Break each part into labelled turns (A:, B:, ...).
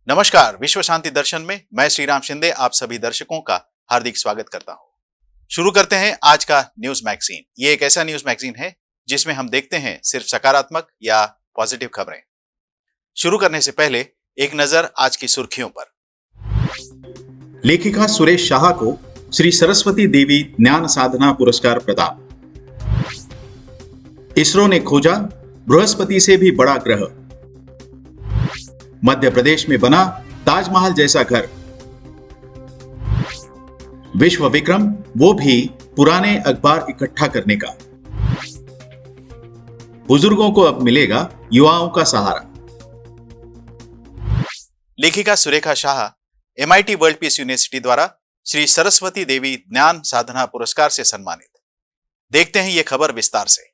A: नमस्कार, विश्व शांति दर्शन में मैं श्रीराम शिंदे आप सभी दर्शकों का हार्दिक स्वागत करता हूं। शुरू करते हैं आज का न्यूज मैगजीन। ये एक ऐसा न्यूज मैगजीन है जिसमें हम देखते हैं सिर्फ सकारात्मक या पॉजिटिव खबरें। शुरू करने से पहले एक नजर आज की सुर्खियों पर।
B: लेखिका सुरेश शाह को श्री सरस्वती देवी ज्ञान साधना पुरस्कार प्रदान। इसरो ने खोजा बृहस्पति से भी बड़ा ग्रह। मध्य प्रदेश में बना ताजमहल जैसा घर। विश्व विक्रम, वो भी पुराने अखबार इकट्ठा करने का। बुजुर्गों को अब मिलेगा युवाओं का सहारा।
A: लेखिका Surekha Shah MIT world peace university द्वारा श्री सरस्वती देवी ज्ञान साधना पुरस्कार से सम्मानित। देखते हैं ये खबर विस्तार से।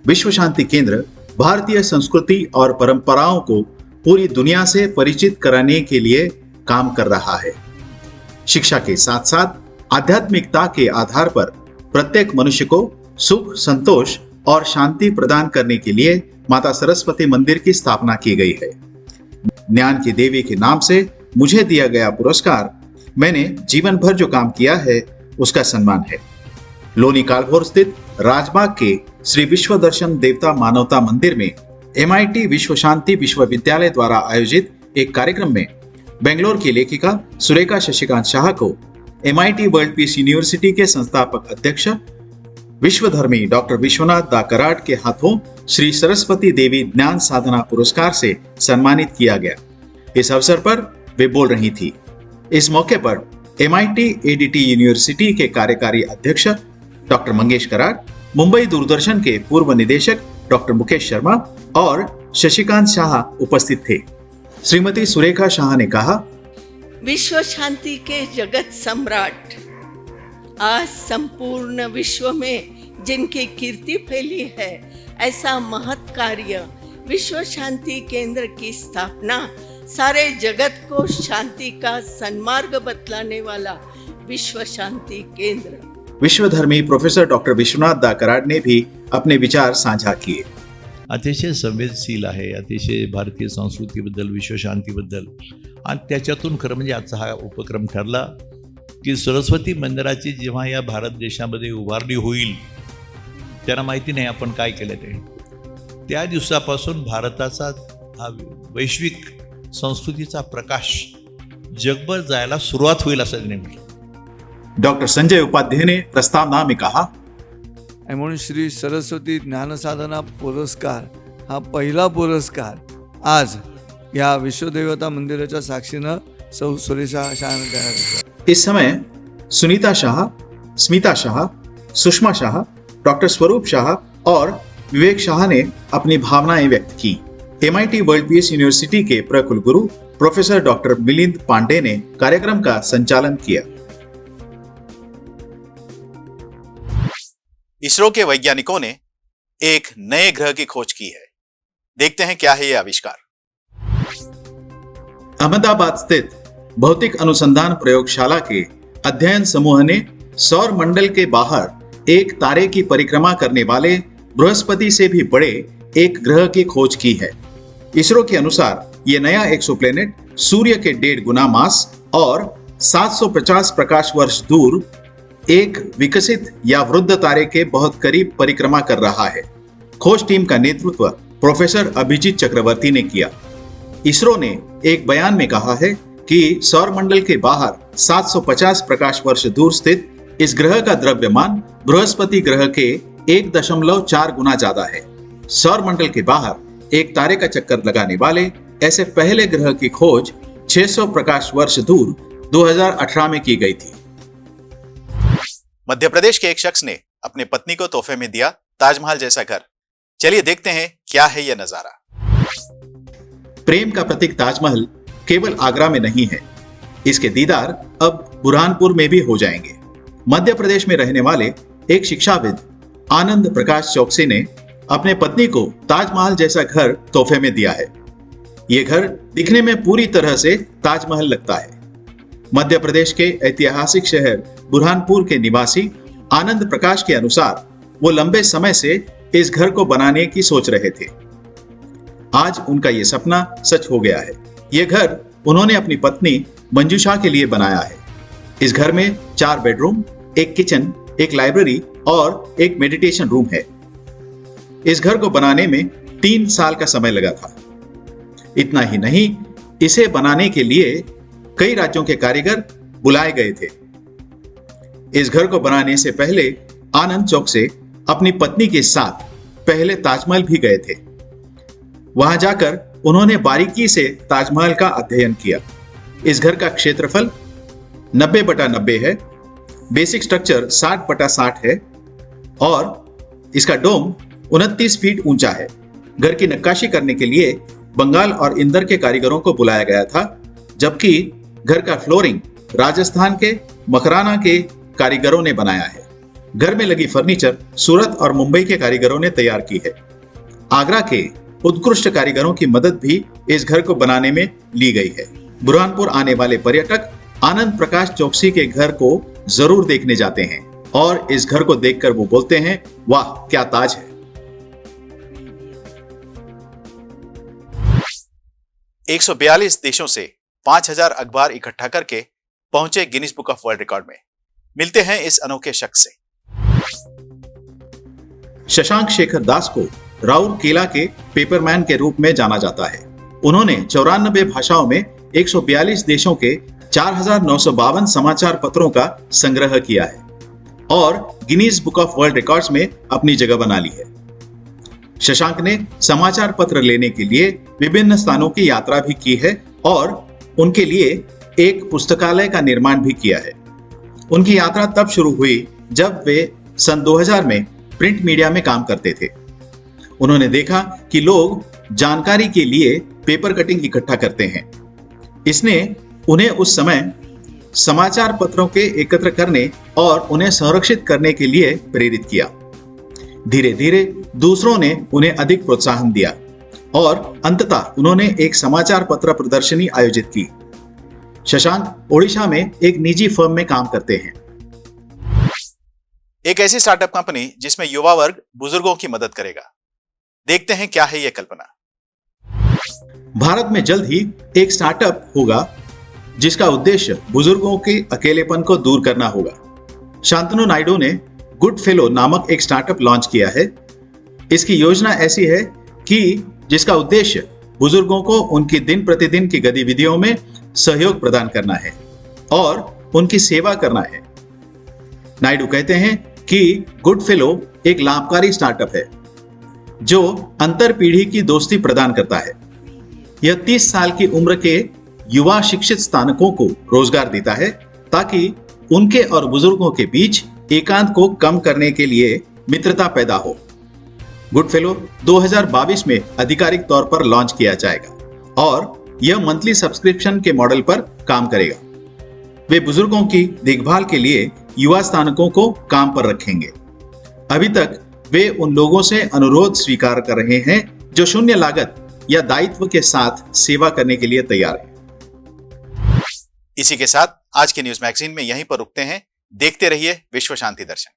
B: विश्व शांति केंद्र भारतीय संस्कृति और परंपराओं को पूरी दुनिया से परिचित कराने के लिए काम कर रहा है। शिक्षा के साथ साथ आध्यात्मिकता के आधार पर प्रत्येक मनुष्य को सुख, संतोष और शांति प्रदान करने के लिए माता सरस्वती मंदिर की स्थापना की गई है। ज्ञान की देवी के नाम से मुझे दिया गया पुरस्कार मैंने जीवन भर जो काम किया है उसका सम्मान है। लोनी कालभोर स्थित राजबाग के श्री विश्व दर्शन देवता मानवता मंदिर में MIT विश्व शांति विश्वविद्यालय द्वारा आयोजित एक कार्यक्रम में बेंगलोर की लेखिका सुरेखा शशिकांत शाह को MIT वर्ल्ड पीस यूनिवर्सिटी के संस्थापक अध्यक्ष विश्वधर्मी डॉक्टर विश्वनाथ दा कराड के हाथों श्री सरस्वती देवी ज्ञान साधना पुरस्कार से सम्मानित किया गया। इस अवसर पर वे बोल रही थी। इस मौके पर MIT ADT यूनिवर्सिटी के कार्यकारी अध्यक्ष डॉक्टर मंगेश कराड, मुंबई दूरदर्शन के पूर्व निदेशक डॉक्टर मुकेश शर्मा और शशिकांत शाह उपस्थित थे। श्रीमती सुरेखा शाह ने कहा,
C: विश्व शांति के जगत सम्राट आज संपूर्ण विश्व में जिनकी कीर्ति फैली है, ऐसा महत् कार्य विश्व शांति केंद्र की स्थापना सारे जगत को शांति का सन्मार्ग बतलाने वाला विश्व शांति केंद्र।
B: विश्वधर्मी प्रोफेसर डॉक्टर विश्वनाथ दा कराड ने भी अपने विचार साझा किए।
D: अतिशय संवेदनशील आहे, अतिशय भारतीय संस्कृतीबद्दल, विश्वशांतीबद्दल, आणि त्याच्यातून खरं म्हणजे आजचा हा उपक्रम ठरला की सरस्वती मंदिराची जेव्हा या भारत देशामध्ये उभारणी होईल, त्यांना माहिती नाही आपण काय केलं ते, त्या दिवसापासून भारताचा हा वैश्विक संस्कृतीचा प्रकाश जगभर जायला सुरुवात होईल असं त्यांनी म्हटलं।
B: डॉक्टर संजय उपाध्याय ने प्रस्तावना में कहा,
E: म्हणून श्री सरस्वती ज्ञानसाधना पुरस्कार हा पहिला पुरस्कार आज या विश्वदेवता मंदिराच्या साक्षीनं सौ सुरेखा शाह ने दिया।
B: इस समय सुनीता शाह, स्मिता शाह, सुषमा शाह, डॉक्टर स्वरूप शाह और विवेक शाह ने अपनी भावनाएं व्यक्त की। MIT वर्ल्ड पीस यूनिवर्सिटी के प्रकुलगुरु प्रोफेसर डॉक्टर मिलिंद पांडे ने कार्यक्रम का संचालन किया।
A: इसरो के वैज्ञानिकों ने एक नए ग्रह की खोज की है। देखते हैं क्या है यह आविष्कार।
B: अहमदाबाद स्थित भौतिक अनुसंधान प्रयोगशाला के अध्ययन समूह ने सौर मंडल के बाहर एक तारे की परिक्रमा करने वाले बृहस्पति से भी बड़े एक ग्रह की खोज की है। इसरो के अनुसार यह नया एक्सोप्लैनेट सूर्य के 1.5 गुना मास और 750 प्रकाश वर्ष दूर एक विकसित या वृद्ध तारे के बहुत करीब परिक्रमा कर रहा है। खोज टीम का नेतृत्व प्रोफेसर अभिजीत चक्रवर्ती ने किया। इसरो ने एक बयान में कहा है कि सौरमंडल के बाहर 750 प्रकाश वर्ष दूर स्थित इस ग्रह का द्रव्यमान बृहस्पति ग्रह के 1.4 गुना ज्यादा है। सौरमंडल के बाहर एक तारे का चक्कर लगाने वाले ऐसे पहले ग्रह की खोज 600 प्रकाश वर्ष दूर 2018 में की गई थी।
A: मध्य प्रदेश के एक शख्स ने अपने पत्नी को तोहफे में दिया ताजमहल जैसा घर। चलिए देखते हैं क्या है यह नजारा।
B: प्रेम का प्रतीक ताजमहल केवल आगरा में नहीं है, इसके दीदार अब बुरहानपुर में भी हो जाएंगे। मध्य प्रदेश में रहने वाले एक शिक्षाविद आनंद प्रकाश चौकसी ने अपने पत्नी को ताजमहल जैसा घर तोहफे में दिया है। यह घर दिखने में पूरी तरह से ताजमहल लगता है। मध्य प्रदेश के ऐतिहासिक शहर बुरहानपुर के निवासी आनंद प्रकाश के अनुसार वो लंबे समय से इस घर को बनाने की सोच रहे थे। आज उनका ये सपना सच हो गया है। ये घर उन्होंने अपनी पत्नी मंजूषा के लिए बनाया है। इस घर में 4 बेडरूम, एक किचन, एक लाइब्रेरी और एक मेडिटेशन रूम है। इस घर को बनाने में 3 साल का समय लगा था। इतना ही नहीं, इसे बनाने के लिए कई राज्यों के कारीगर बुलाए गए थे। इस घर को बनाने से पहले आनंद चौक से अपनी पत्नी के साथ पहले ताजमहल भी गए थे। वहां जाकर उन्होंने बारीकी से ताजमहल का अध्ययन किया। इस घर का क्षेत्रफल 90/90 है, बेसिक स्ट्रक्चर 60/60 है और इसका डोम 29 फीट ऊंचा है। घर की नक्काशी करने के लिए बंगाल और इंदौर के कारीगरों को बुलाया गया था, जबकि घर का फ्लोरिंग राजस्थान के मकराना के कारीगरों ने बनाया है। घर में लगी फर्नीचर सूरत और मुंबई के कारीगरों ने तैयार की है। आगरा के उत्कृष्ट कारीगरों की मदद भी इस घर को बनाने में ली गई है। बुरहानपुर आने वाले पर्यटक आनंद प्रकाश चौकसी के घर को जरूर देखने जाते हैं और इस घर को देखकर वो बोलते हैं, वाह क्या ताज है।
A: एक 142 देशों से 5000 अखबार इकट्ठा करके पहुंचे Guinness book of world record में। मिलते हैं इस अनोखे शख्स से।
B: शशांक शेखर दास को राउरकेला के पेपरमैन के रूप में जाना जाता है। उन्होंने 94 भाषाओं में 142 देशों के 4952 समाचार पत्रों का संग्रह किया है और Guinness book of world records में अपनी जगह बना ली है। शशांक ने समाचार पत्र लेने के लिए विभिन्न स्थानों की यात्रा भी की है और उनके लिए एक पुस्तकालय का निर्माण भी किया है। उनकी यात्रा तब शुरू हुई जब वे सन 2000 में प्रिंट मीडिया में काम करते थे। उन्होंने देखा कि लोग जानकारी के लिए पेपर कटिंग इकट्ठा करते हैं। इसने उन्हें उस समय समाचार पत्रों के एकत्र करने और उन्हें संरक्षित करने के लिए प्रेरित किया। धीरे धीरे दूसरों ने उन्हें अधिक प्रोत्साहन दिया और अंततः उन्होंने एक समाचार पत्र प्रदर्शनी आयोजित की। शशांक ओडिशा में एक निजी फर्म में काम करते हैं।
A: एक ऐसी स्टार्टअप कंपनी जिसमें युवा वर्ग बुजुर्गों की मदद करेगा। देखते हैं क्या है यह कल्पना।
B: भारत में जल्द ही एक स्टार्टअप होगा जिसका उद्देश्य बुजुर्गों के अकेलेपन को दूर करना होगा। शांतनु नायडू ने गुड फेलो नामक एक स्टार्टअप लॉन्च किया है। इसकी योजना ऐसी है कि जिसका उद्देश्य बुजुर्गों को उनकी दिन प्रतिदिन की गतिविधियों में सहयोग प्रदान करना है और उनकी सेवा करना है। नायडू कहते हैं कि गुड फेलो एक लाभकारी स्टार्टअप है जो अंतर पीढ़ी की दोस्ती प्रदान करता है। यह 30 साल की उम्र के युवा शिक्षित स्नातकों को रोजगार देता है ताकि उनके और बुजुर्गों के बीच एकांत को कम करने के लिए मित्रता पैदा हो। गुड फेलो 2022 में आधिकारिक तौर पर लॉन्च किया जाएगा और यह मंथली सब्सक्रिप्शन के मॉडल पर काम करेगा। वे बुजुर्गों की देखभाल के लिए युवा स्नातकों को काम पर रखेंगे। अभी तक वे उन लोगों से अनुरोध स्वीकार कर रहे हैं जो शून्य लागत या दायित्व के साथ सेवा करने के लिए तैयार हैं।
A: इसी के साथ आज के न्यूज मैगजीन में यहीं पर रुकते हैं। देखते रहिए विश्व शांति दर्शन।